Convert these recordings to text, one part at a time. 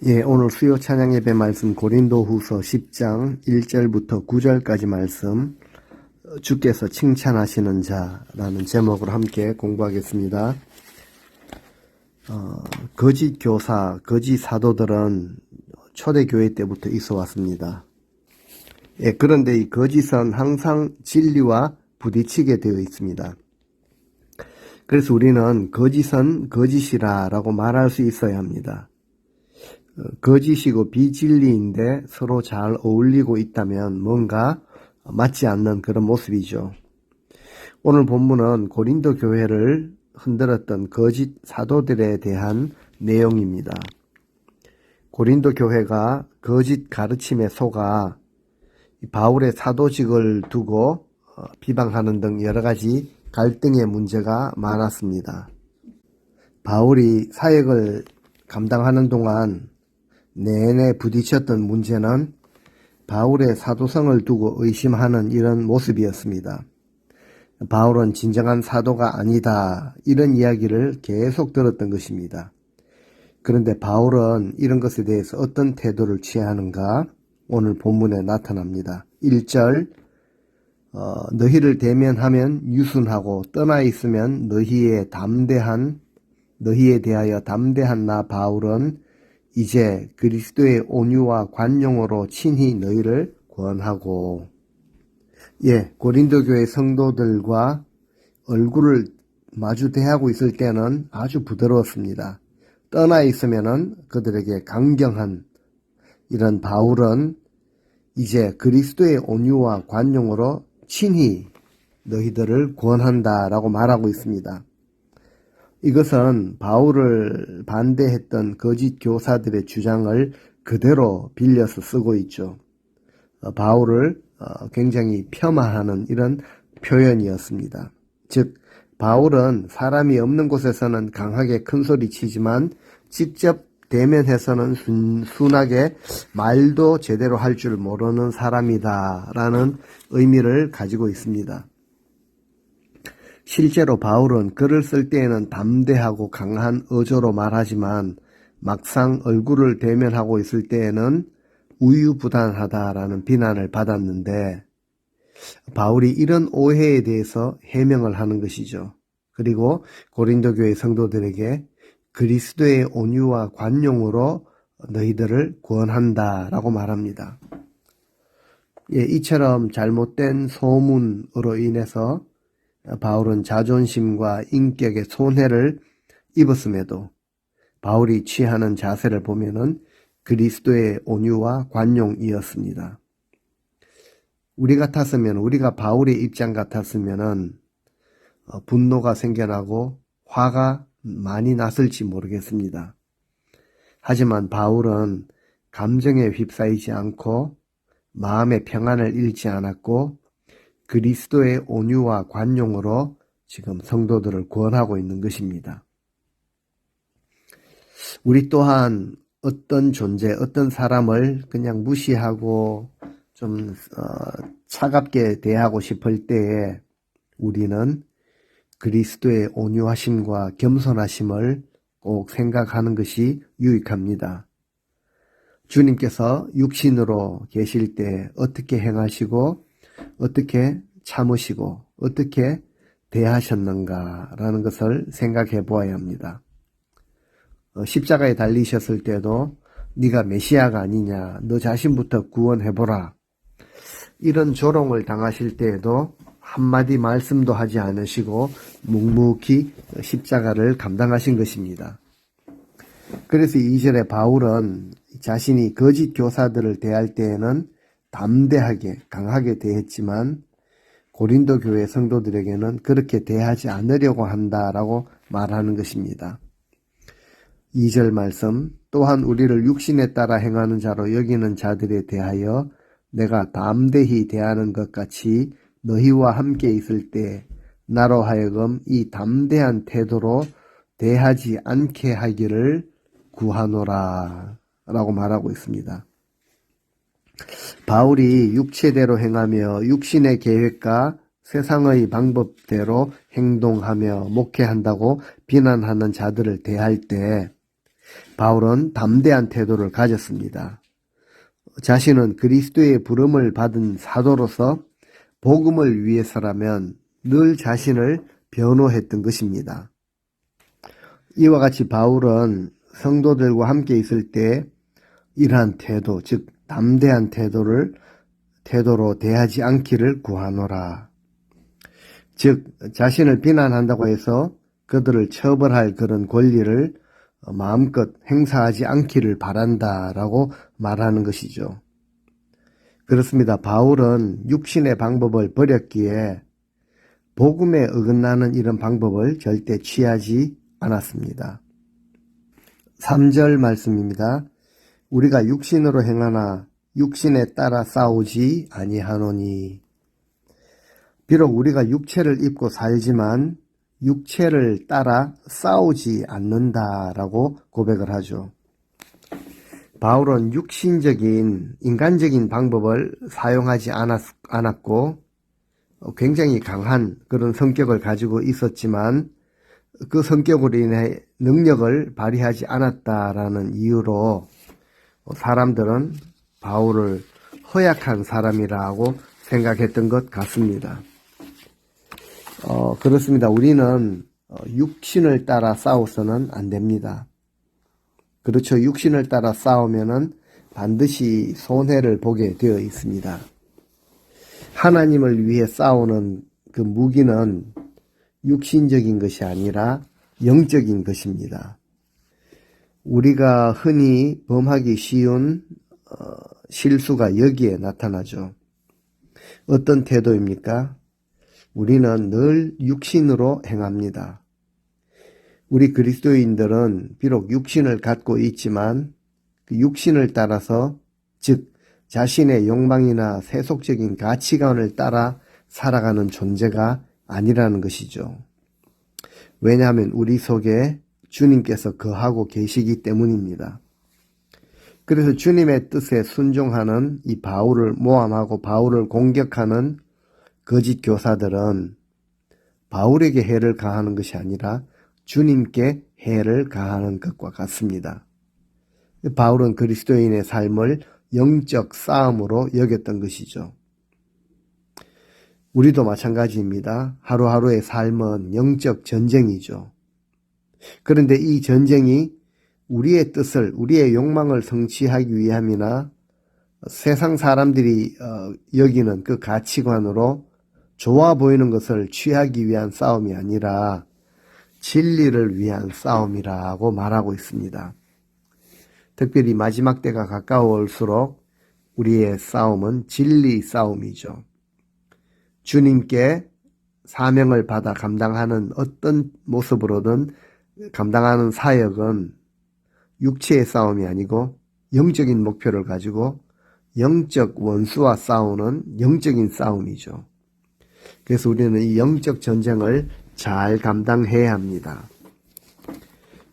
예, 오늘 수요 찬양 예배 말씀 고린도후서 10장 1절부터 9절까지 말씀 주께서 칭찬하시는 자라는 제목으로 함께 공부하겠습니다. 거짓 교사, 거짓 사도들은 초대교회 때부터 있어 왔습니다. 예, 그런데 이 거짓은 항상 진리와 부딪히게 되어 있습니다. 그래서 우리는 거짓은 거짓이라고 말할 수 있어야 합니다. 거짓이고 비진리인데 서로 잘 어울리고 있다면 뭔가 맞지 않는 그런 모습이죠. 오늘 본문은 고린도 교회를 흔들었던 거짓 사도들에 대한 내용입니다. 고린도 교회가 거짓 가르침에 속아 바울의 사도직을 두고 비방하는 등 여러 가지 갈등의 문제가 많았습니다. 바울이 사역을 감당하는 동안 내내 부딪혔던 문제는 바울의 사도성을 두고 의심하는 이런 모습이었습니다. 바울은 진정한 사도가 아니다, 이런 이야기를 계속 들었던 것입니다. 그런데 바울은 이런 것에 대해서 어떤 태도를 취하는가 오늘 본문에 나타납니다. 1절 너희를 대면하면 유순하고 떠나 있으면 너희에 대하여 담대한 나 바울은 이제 그리스도의 온유와 관용으로 친히 너희를 권하고. 예, 고린도 교회 성도들과 얼굴을 마주 대하고 있을 때는 아주 부드러웠습니다. 떠나 있으면은 그들에게 강경한 이런 바울은 이제 그리스도의 온유와 관용으로 친히 너희들을 권한다라고 말하고 있습니다. 이것은 바울을 반대했던 거짓 교사들의 주장을 그대로 빌려서 쓰고 있죠. 바울을 굉장히 폄하하는 이런 표현이었습니다. 즉, 바울은 사람이 없는 곳에서는 강하게 큰소리치지만 직접 대면해서는 순하게 말도 제대로 할 줄 모르는 사람이다 라는 의미를 가지고 있습니다. 실제로 바울은 글을 쓸 때에는 담대하고 강한 어조로 말하지만 막상 얼굴을 대면하고 있을 때에는 우유부단하다라는 비난을 받았는데 바울이 이런 오해에 대해서 해명을 하는 것이죠. 그리고 고린도 교회 성도들에게 그리스도의 온유와 관용으로 너희들을 구원한다라고 말합니다. 예, 이처럼 잘못된 소문으로 인해서 바울은 자존심과 인격의 손해를 입었음에도 바울이 취하는 자세를 보면은 그리스도의 온유와 관용이었습니다. 우리가 바울의 입장 같았으면은 분노가 생겨나고 화가 많이 났을지 모르겠습니다. 하지만 바울은 감정에 휩싸이지 않고 마음의 평안을 잃지 않았고 그리스도의 온유와 관용으로 지금 성도들을 구원하고 있는 것입니다. 우리 또한 어떤 존재, 어떤 사람을 그냥 무시하고 좀 차갑게 대하고 싶을 때에 우리는 그리스도의 온유하심과 겸손하심을 꼭 생각하는 것이 유익합니다. 주님께서 육신으로 계실 때 어떻게 행하시고 어떻게 참으시고 어떻게 대하셨는가라는 것을 생각해 보아야 합니다. 십자가에 달리셨을 때도 네가 메시아가 아니냐, 너 자신부터 구원해보라, 이런 조롱을 당하실 때에도 한마디 말씀도 하지 않으시고 묵묵히 십자가를 감당하신 것입니다. 그래서 2절에 바울은 자신이 거짓 교사들을 대할 때에는 담대하게 강하게 대했지만 고린도 교회 성도들에게는 그렇게 대하지 않으려고 한다라고 말하는 것입니다. 2절 말씀, 또한 우리를 육신에 따라 행하는 자로 여기는 자들에 대하여 내가 담대히 대하는 것 같이 너희와 함께 있을 때 나로 하여금 이 담대한 태도로 대하지 않게 하기를 구하노라 라고 말하고 있습니다. 바울이 육체대로 행하며 육신의 계획과 세상의 방법대로 행동하며 목회한다고 비난하는 자들을 대할 때 바울은 담대한 태도를 가졌습니다. 자신은 그리스도의 부름을 받은 사도로서 복음을 위해서라면 늘 자신을 변호했던 것입니다. 이와 같이 바울은 성도들과 함께 있을 때 이러한 태도, 즉 담대한 태도로 대하지 않기를 구하노라. 즉 자신을 비난한다고 해서 그들을 처벌할 그런 권리를 마음껏 행사하지 않기를 바란다라고 말하는 것이죠. 그렇습니다. 바울은 육신의 방법을 버렸기에 복음에 어긋나는 이런 방법을 절대 취하지 않았습니다. 3절 말씀입니다. 우리가 육신으로 행하나 육신에 따라 싸우지 아니하노니. 비록 우리가 육체를 입고 살지만 육체를 따라 싸우지 않는다라고 고백을 하죠. 바울은 육신적인 인간적인 방법을 사용하지 않았고 굉장히 강한 그런 성격을 가지고 있었지만 그 성격으로 인해 능력을 발휘하지 않았다라는 이유로 사람들은 바울을 허약한 사람이라고 생각했던 것 같습니다. 그렇습니다. 우리는 육신을 따라 싸워서는 안 됩니다. 그렇죠. 육신을 따라 싸우면은 반드시 손해를 보게 되어 있습니다. 하나님을 위해 싸우는 그 무기는 육신적인 것이 아니라 영적인 것입니다. 우리가 흔히 범하기 쉬운 실수가 여기에 나타나죠. 어떤 태도입니까? 우리는 늘 육신으로 행합니다. 우리 그리스도인들은 비록 육신을 갖고 있지만 그 육신을 따라서, 즉 자신의 욕망이나 세속적인 가치관을 따라 살아가는 존재가 아니라는 것이죠. 왜냐하면 우리 속에 주님께서 거하고 계시기 때문입니다. 그래서 주님의 뜻에 순종하는 이 바울을 모함하고 바울을 공격하는 거짓 교사들은 바울에게 해를 가하는 것이 아니라 주님께 해를 가하는 것과 같습니다. 바울은 그리스도인의 삶을 영적 싸움으로 여겼던 것이죠. 우리도 마찬가지입니다. 하루하루의 삶은 영적 전쟁이죠. 그런데 이 전쟁이 우리의 뜻을, 우리의 욕망을 성취하기 위함이나 세상 사람들이 여기는 그 가치관으로 좋아 보이는 것을 취하기 위한 싸움이 아니라 진리를 위한 싸움이라고 말하고 있습니다. 특별히 마지막 때가 가까울수록 우리의 싸움은 진리 싸움이죠. 주님께 사명을 받아 감당하는 어떤 모습으로든 감당하는 사역은 육체의 싸움이 아니고 영적인 목표를 가지고 영적 원수와 싸우는 영적인 싸움이죠. 그래서 우리는 이 영적 전쟁을 잘 감당해야 합니다.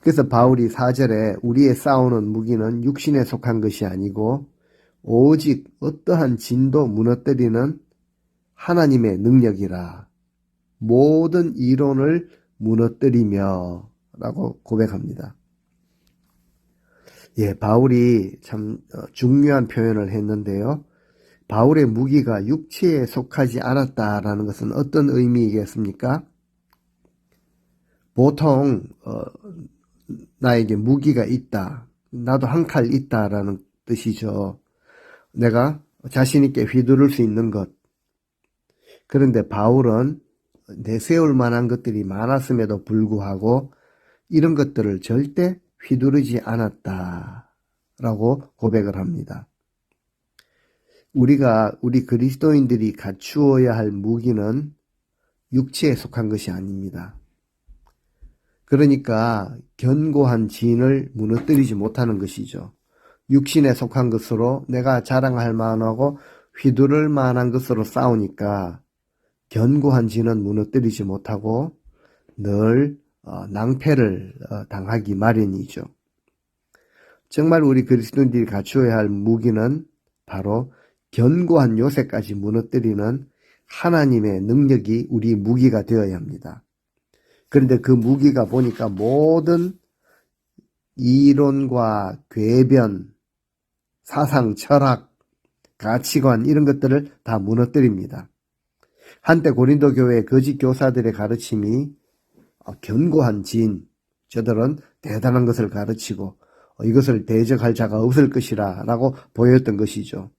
그래서 바울이 4절에 우리의 싸우는 무기는 육신에 속한 것이 아니고 오직 어떠한 진도 무너뜨리는 하나님의 능력이라 모든 이론을 무너뜨리며 라고 고백합니다. 바울이 참 중요한 표현을 했는데요. 바울의 무기가 육체에 속하지 않았다라는 것은 어떤 의미이겠습니까? 보통 나에게 무기가 있다, 나도 한 칼 있다라는 뜻이죠. 내가 자신 있게 휘두를 수 있는 것. 그런데 바울은 내세울 만한 것들이 많았음에도 불구하고 이런 것들을 절대 휘두르지 않았다라고 고백을 합니다. 우리 그리스도인들이 갖추어야 할 무기는 육체에 속한 것이 아닙니다. 그러니까 견고한 진을 무너뜨리지 못하는 것이죠. 육신에 속한 것으로 내가 자랑할 만하고 휘두를 만한 것으로 싸우니까 견고한 진은 무너뜨리지 못하고 늘 낭패를 당하기 마련이죠. 정말 우리 그리스도인들이 갖추어야 할 무기는 바로 견고한 요새까지 무너뜨리는 하나님의 능력이 우리 무기가 되어야 합니다. 그런데 그 무기가 보니까 모든 이론과 궤변, 사상, 철학, 가치관 이런 것들을 다 무너뜨립니다. 한때 고린도 교회 거짓 교사들의 가르침이 견고한 진, 저들은 대단한 것을 가르치고 이것을 대적할 자가 없을 것이라 라고 보였던 것이죠.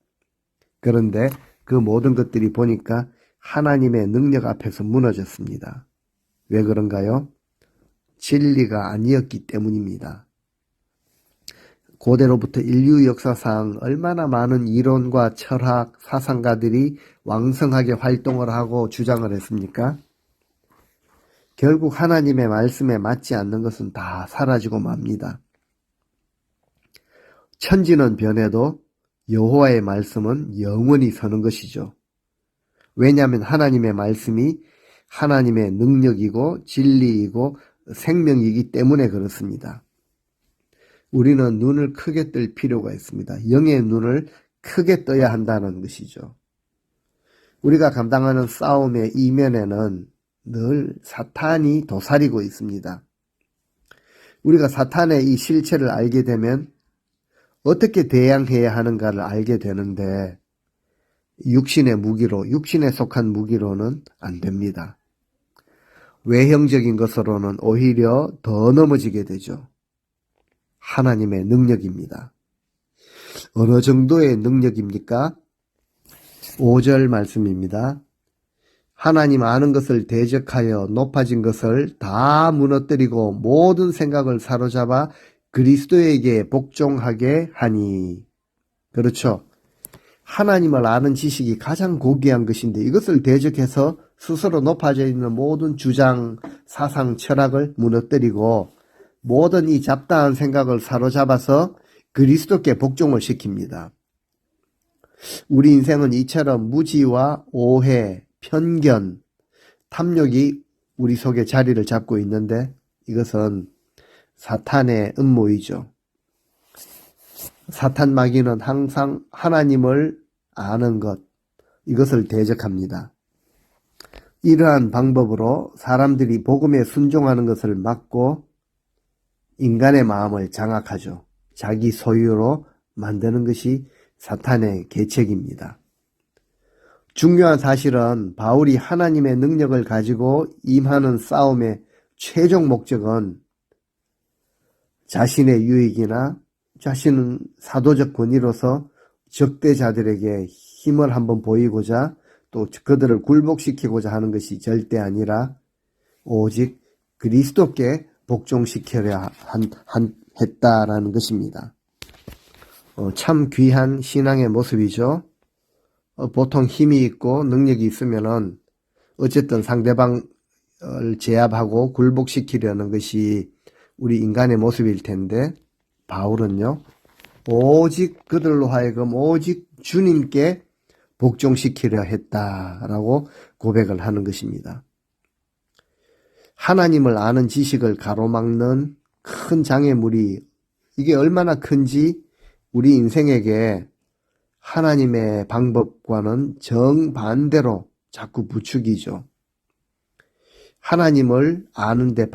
그런데 그 모든 것들이 보니까 하나님의 능력 앞에서 무너졌습니다. 왜 그런가요? 진리가 아니었기 때문입니다. 고대로부터 인류 역사상 얼마나 많은 이론과 철학, 사상가들이 왕성하게 활동을 하고 주장을 했습니까? 결국 하나님의 말씀에 맞지 않는 것은 다 사라지고 맙니다. 천지는 변해도 여호와의 말씀은 영원히 서는 것이죠. 왜냐하면 하나님의 말씀이 하나님의 능력이고 진리이고 생명이기 때문에 그렇습니다. 우리는 눈을 크게 뜰 필요가 있습니다. 영의 눈을 크게 떠야 한다는 것이죠. 우리가 감당하는 싸움의 이면에는 늘 사탄이 도사리고 있습니다. 우리가 사탄의 이 실체를 알게 되면 어떻게 대항해야 하는가를 알게 되는데 육신의 무기로, 육신에 속한 무기로는 안 됩니다. 외형적인 것으로는 오히려 더 넘어지게 되죠. 하나님의 능력입니다. 어느 정도의 능력입니까? 5절 말씀입니다. 하나님 아는 것을 대적하여 높아진 것을 다 무너뜨리고 모든 생각을 사로잡아 그리스도에게 복종하게 하니. 그렇죠. 하나님을 아는 지식이 가장 고귀한 것인데 이것을 대적해서 스스로 높아져 있는 모든 주장, 사상, 철학을 무너뜨리고 모든 이 잡다한 생각을 사로잡아서 그리스도께 복종을 시킵니다. 우리 인생은 이처럼 무지와 오해, 편견, 탐욕이 우리 속에 자리를 잡고 있는데 이것은 사탄의 음모이죠. 사탄 마귀는 항상 하나님을 아는 것, 이것을 대적합니다. 이러한 방법으로 사람들이 복음에 순종하는 것을 막고 인간의 마음을 장악하죠. 자기 소유로 만드는 것이 사탄의 계책입니다. 중요한 사실은 바울이 하나님의 능력을 가지고 임하는 싸움의 최종 목적은 자신의 유익이나 자신은 사도적 권위로서 적대자들에게 힘을 한번 보이고자 또 그들을 굴복시키고자 하는 것이 절대 아니라 오직 그리스도께 복종시켜야 했다라는 것입니다. 참 귀한 신앙의 모습이죠. 보통 힘이 있고 능력이 있으면은 어쨌든 상대방을 제압하고 굴복시키려는 것이 우리 인간의 모습일 텐데 바울은요, 오직 그들로 하여금 오직 주님께 복종시키려 했다라고 고백을 하는 것입니다. 하나님을 아는 지식을 가로막는 큰 장애물이 이게 얼마나 큰지 우리 인생에게 하나님의 방법과는 정반대로 자꾸 부추기죠. 하나님을 아는데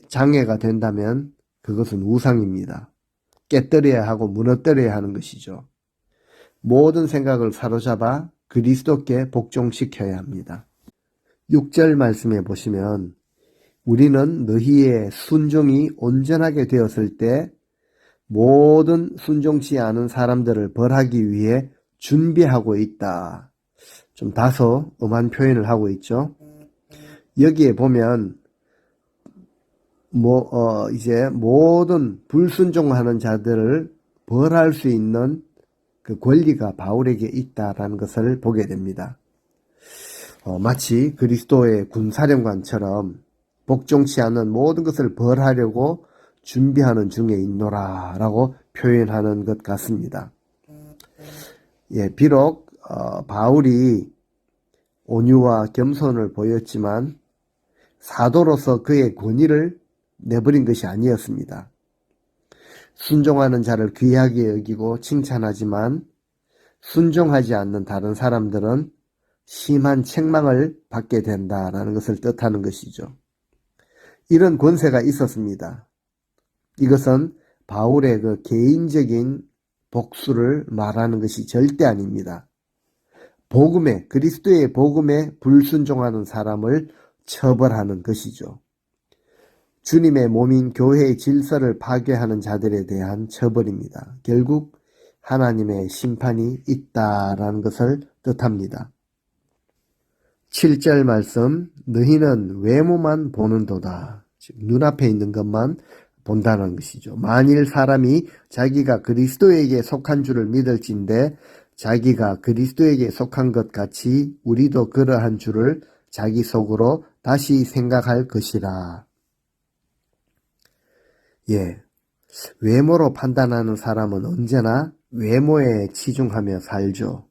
장애가 된다면 그것은 우상입니다. 깨뜨려야 하고 무너뜨려야 하는 것이죠. 모든 생각을 사로잡아 그리스도께 복종시켜야 합니다. 6절 말씀에 보시면 우리는 너희의 순종이 온전하게 되었을 때 모든 순종치 않은 사람들을 벌하기 위해 준비하고 있다. 좀 다소 엄한 표현을 하고 있죠. 여기에 보면 이제 모든 불순종하는 자들을 벌할 수 있는 그 권리가 바울에게 있다라는 것을 보게 됩니다. 마치 그리스도의 군사령관처럼 복종치 않는 모든 것을 벌하려고 준비하는 중에 있노라 라고 표현하는 것 같습니다. 예, 비록 바울이 온유와 겸손을 보였지만 사도로서 그의 권위를 내버린 것이 아니었습니다. 순종하는 자를 귀하게 여기고 칭찬하지만 순종하지 않는 다른 사람들은 심한 책망을 받게 된다라는 것을 뜻하는 것이죠. 이런 권세가 있었습니다. 이것은 바울의 그 개인적인 복수를 말하는 것이 절대 아닙니다. 그리스도의 복음에 불순종하는 사람을 처벌하는 것이죠. 주님의 몸인 교회의 질서를 파괴하는 자들에 대한 처벌입니다. 결국 하나님의 심판이 있다라는 것을 뜻합니다. 7절 말씀, 너희는 외모만 보는도다. 눈앞에 있는 것만 본다는 것이죠. 만일 사람이 자기가 그리스도에게 속한 줄을 믿을진대 자기가 그리스도에게 속한 것 같이 우리도 그러한 줄을 자기 속으로 다시 생각할 것이라. 예, 외모로 판단하는 사람은 언제나 외모에 치중하며 살죠.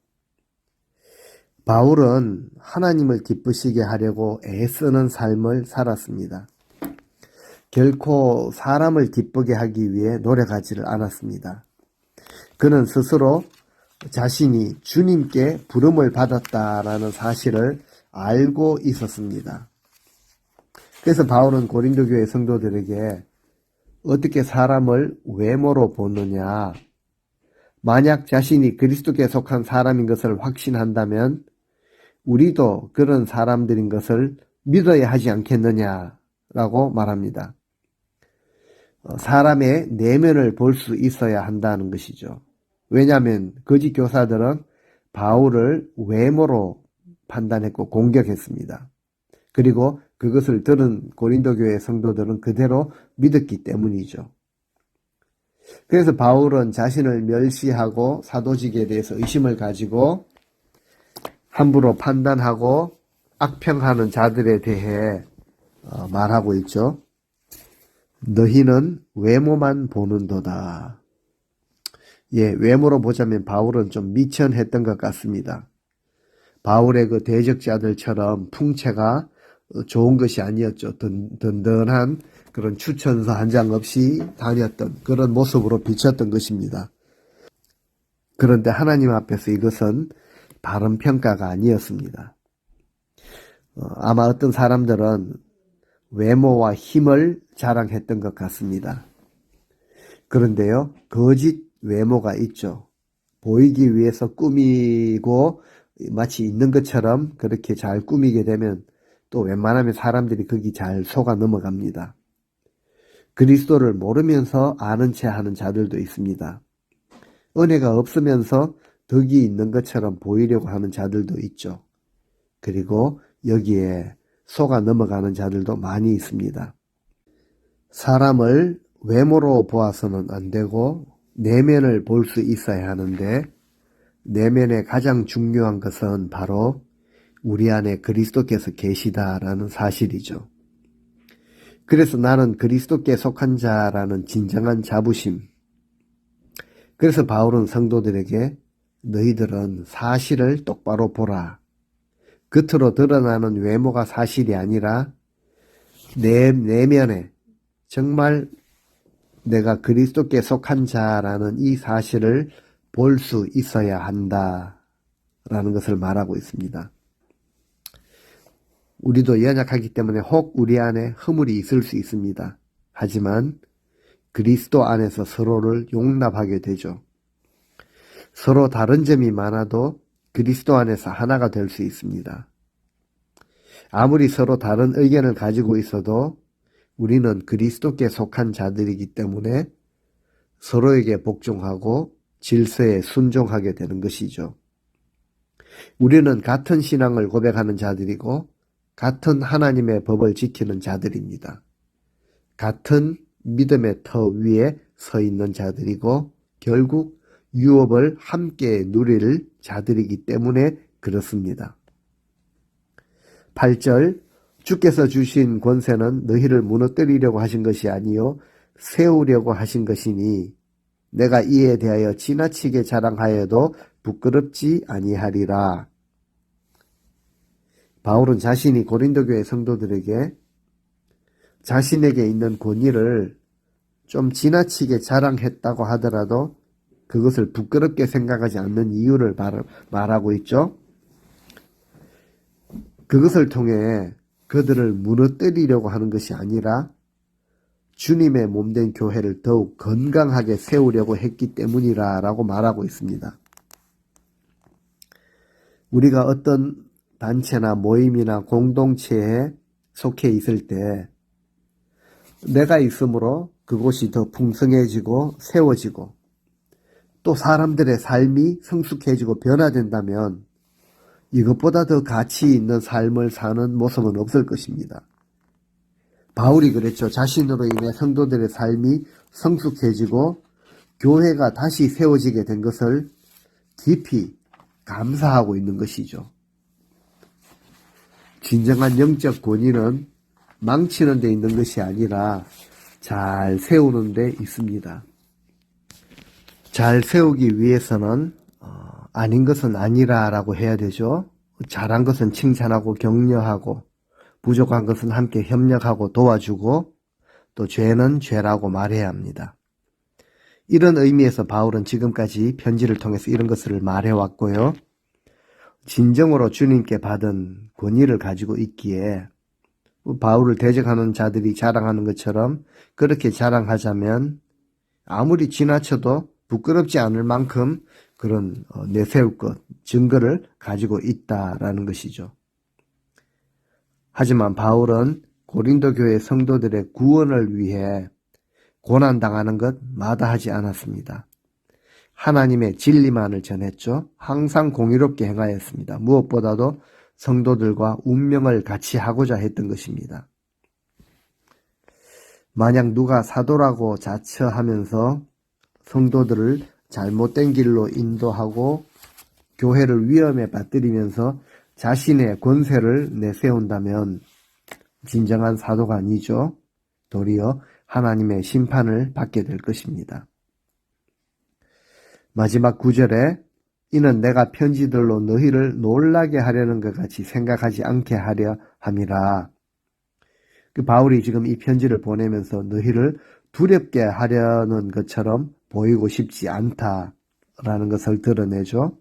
바울은 하나님을 기쁘시게 하려고 애쓰는 삶을 살았습니다. 결코 사람을 기쁘게 하기 위해 노력하지를 않았습니다. 그는 스스로 자신이 주님께 부름을 받았다라는 사실을 알고 있었습니다. 그래서 바울은 고린도 교회 성도들에게 어떻게 사람을 외모로 보느냐, 만약 자신이 그리스도께 속한 사람인 것을 확신한다면 우리도 그런 사람들인 것을 믿어야 하지 않겠느냐라고 말합니다. 사람의 내면을 볼 수 있어야 한다는 것이죠. 왜냐하면 거짓 교사들은 바울을 외모로 판단했고 공격했습니다. 그리고 그것을 들은 고린도 교회 성도들은 그대로 믿었기 때문이죠. 그래서 바울은 자신을 멸시하고 사도직에 대해서 의심을 가지고 함부로 판단하고 악평하는 자들에 대해 말하고 있죠. 너희는 외모만 보는도다. 예, 외모로 보자면 바울은 좀 미천했던 것 같습니다. 바울의 그 대적자들처럼 풍채가 좋은 것이 아니었죠. 든든한 그런 추천서 한 장 없이 다녔던 그런 모습으로 비쳤던 것입니다. 그런데 하나님 앞에서 이것은 바른 평가가 아니었습니다. 아마 어떤 사람들은 외모와 힘을 자랑했던 것 같습니다. 그런데요, 거짓 외모가 있죠. 보이기 위해서 꾸미고 마치 있는 것처럼 그렇게 잘 꾸미게 되면 또 웬만하면 사람들이 거기 잘 속아 넘어갑니다. 그리스도를 모르면서 아는 체 하는 자들도 있습니다. 은혜가 없으면서 덕이 있는 것처럼 보이려고 하는 자들도 있죠. 그리고 여기에 속아 넘어가는 자들도 많이 있습니다. 사람을 외모로 보아서는 안 되고 내면을 볼 수 있어야 하는데 내면의 가장 중요한 것은 바로 우리 안에 그리스도께서 계시다라는 사실이죠. 그래서 나는 그리스도께 속한 자라는 진정한 자부심. 그래서 바울은 성도들에게 너희들은 사실을 똑바로 보라. 겉으로 드러나는 외모가 사실이 아니라 내 내면에 정말 내가 그리스도께 속한 자라는 이 사실을 볼 수 있어야 한다라는 것을 말하고 있습니다. 우리도 연약하기 때문에 혹 우리 안에 허물이 있을 수 있습니다. 하지만 그리스도 안에서 서로를 용납하게 되죠. 서로 다른 점이 많아도 그리스도 안에서 하나가 될 수 있습니다. 아무리 서로 다른 의견을 가지고 있어도 우리는 그리스도께 속한 자들이기 때문에 서로에게 복종하고 질서에 순종하게 되는 것이죠. 우리는 같은 신앙을 고백하는 자들이고 같은 하나님의 법을 지키는 자들입니다. 같은 믿음의 터 위에 서 있는 자들이고 결국 유업을 함께 누릴 자들이기 때문에 그렇습니다. 8절 주께서 주신 권세는 너희를 무너뜨리려고 하신 것이 아니요 세우려고 하신 것이니 내가 이에 대하여 지나치게 자랑하여도 부끄럽지 아니하리라. 바울은 자신이 고린도 교회 성도들에게 자신에게 있는 권위를 좀 지나치게 자랑했다고 하더라도 그것을 부끄럽게 생각하지 않는 이유를 말하고 있죠. 그것을 통해 그들을 무너뜨리려고 하는 것이 아니라 주님의 몸된 교회를 더욱 건강하게 세우려고 했기 때문이라고 말하고 있습니다. 우리가 어떤 단체나 모임이나 공동체에 속해 있을 때 내가 있으므로 그곳이 더 풍성해지고 세워지고 또 사람들의 삶이 성숙해지고 변화된다면 이것보다 더 가치 있는 삶을 사는 모습은 없을 것입니다. 바울이 그랬죠. 자신으로 인해 성도들의 삶이 성숙해지고 교회가 다시 세워지게 된 것을 깊이 감사하고 있는 것이죠. 진정한 영적 권위는 망치는 데 있는 것이 아니라 잘 세우는 데 있습니다. 잘 세우기 위해서는 아닌 것은 아니라라고 해야 되죠. 잘한 것은 칭찬하고 격려하고 부족한 것은 함께 협력하고 도와주고 또 죄는 죄라고 말해야 합니다. 이런 의미에서 바울은 지금까지 편지를 통해서 이런 것을 말해왔고요. 진정으로 주님께 받은 권위를 가지고 있기에 바울을 대적하는 자들이 자랑하는 것처럼 그렇게 자랑하자면 아무리 지나쳐도 부끄럽지 않을 만큼 그런 내세울 것, 증거를 가지고 있다라는 것이죠. 하지만 바울은 고린도 교회 성도들의 구원을 위해 고난당하는 것 마다하지 않았습니다. 하나님의 진리만을 전했죠. 항상 공의롭게 행하였습니다. 무엇보다도 성도들과 운명을 같이 하고자 했던 것입니다. 만약 누가 사도라고 자처하면서 성도들을 잘못된 길로 인도하고 교회를 위험에 빠뜨리면서 자신의 권세를 내세운다면 진정한 사도가 아니죠. 도리어 하나님의 심판을 받게 될 것입니다. 마지막 9절에 이는 내가 편지들로 너희를 놀라게 하려는 것 같이 생각하지 않게 하려 함이라. 바울이 지금 이 편지를 보내면서 너희를 두렵게 하려는 것처럼 보이고 싶지 않다라는 것을 드러내죠.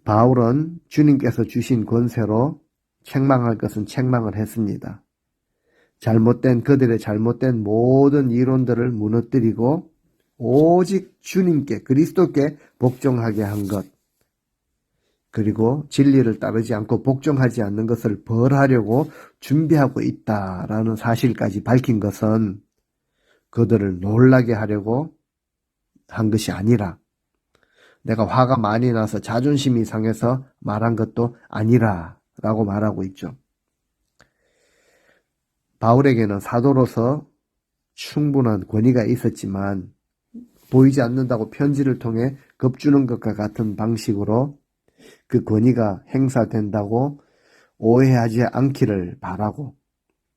바울은 주님께서 주신 권세로 책망할 것은 책망을 했습니다. 그들의 잘못된 모든 이론들을 무너뜨리고 오직 주님께 그리스도께 복종하게 한 것, 그리고 진리를 따르지 않고 복종하지 않는 것을 벌하려고 준비하고 있다라는 사실까지 밝힌 것은 그들을 놀라게 하려고 한 것이 아니라 내가 화가 많이 나서 자존심이 상해서 말한 것도 아니라 라고 말하고 있죠. 바울에게는 사도로서 충분한 권위가 있었지만 보이지 않는다고 편지를 통해 겁주는 것과 같은 방식으로 그 권위가 행사된다고 오해하지 않기를 바라고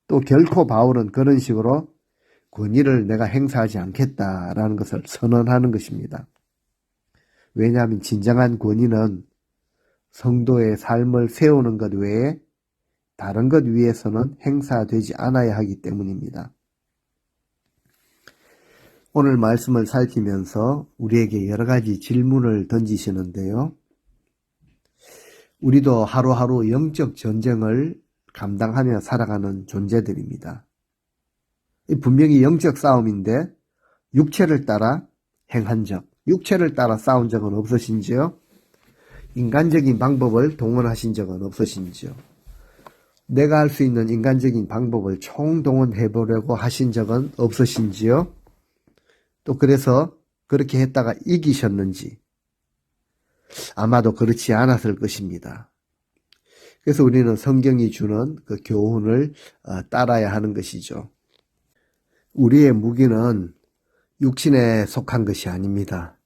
또 결코 바울은 그런 식으로 권위를 내가 행사하지 않겠다라는 것을 선언하는 것입니다. 왜냐하면 진정한 권위는 성도의 삶을 세우는 것 외에 다른 것 위해서는 행사되지 않아야 하기 때문입니다. 오늘 말씀을 살피면서 우리에게 여러 가지 질문을 던지시는데요. 우리도 하루하루 영적 전쟁을 감당하며 살아가는 존재들입니다. 분명히 영적 싸움인데 육체를 따라 행한 적, 육체를 따라 싸운 적은 없으신지요? 인간적인 방법을 동원하신 적은 없으신지요? 내가 할 수 있는 인간적인 방법을 총동원해보려고 하신 적은 없으신지요? 또 그래서 그렇게 했다가 이기셨는지? 아마도 그렇지 않았을 것입니다. 그래서 우리는 성경이 주는 그 교훈을 따라야 하는 것이죠. 우리의 무기는 육신에 속한 것이 아닙니다.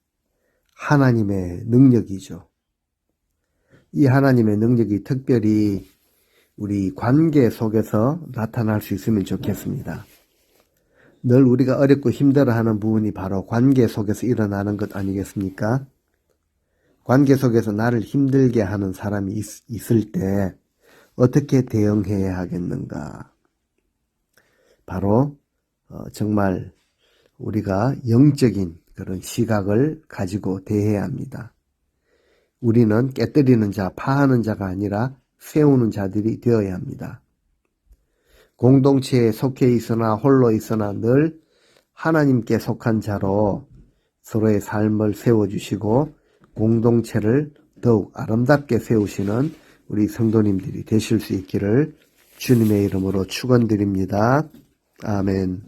하나님의 능력이죠. 이 하나님의 능력이 특별히 우리 관계 속에서 나타날 수 있으면 좋겠습니다. 늘 우리가 어렵고 힘들어하는 부분이 바로 관계 속에서 일어나는 것 아니겠습니까? 관계 속에서 나를 힘들게 하는 사람이 있을 때 어떻게 대응해야 하겠는가? 바로 정말 우리가 영적인 그런 시각을 가지고 대해야 합니다. 우리는 깨뜨리는 자, 파하는 자가 아니라 세우는 자들이 되어야 합니다. 공동체에 속해 있으나 홀로 있으나 늘 하나님께 속한 자로 서로의 삶을 세워주시고 공동체를 더욱 아름답게 세우시는 우리 성도님들이 되실 수 있기를 주님의 이름으로 축원드립니다. 아멘.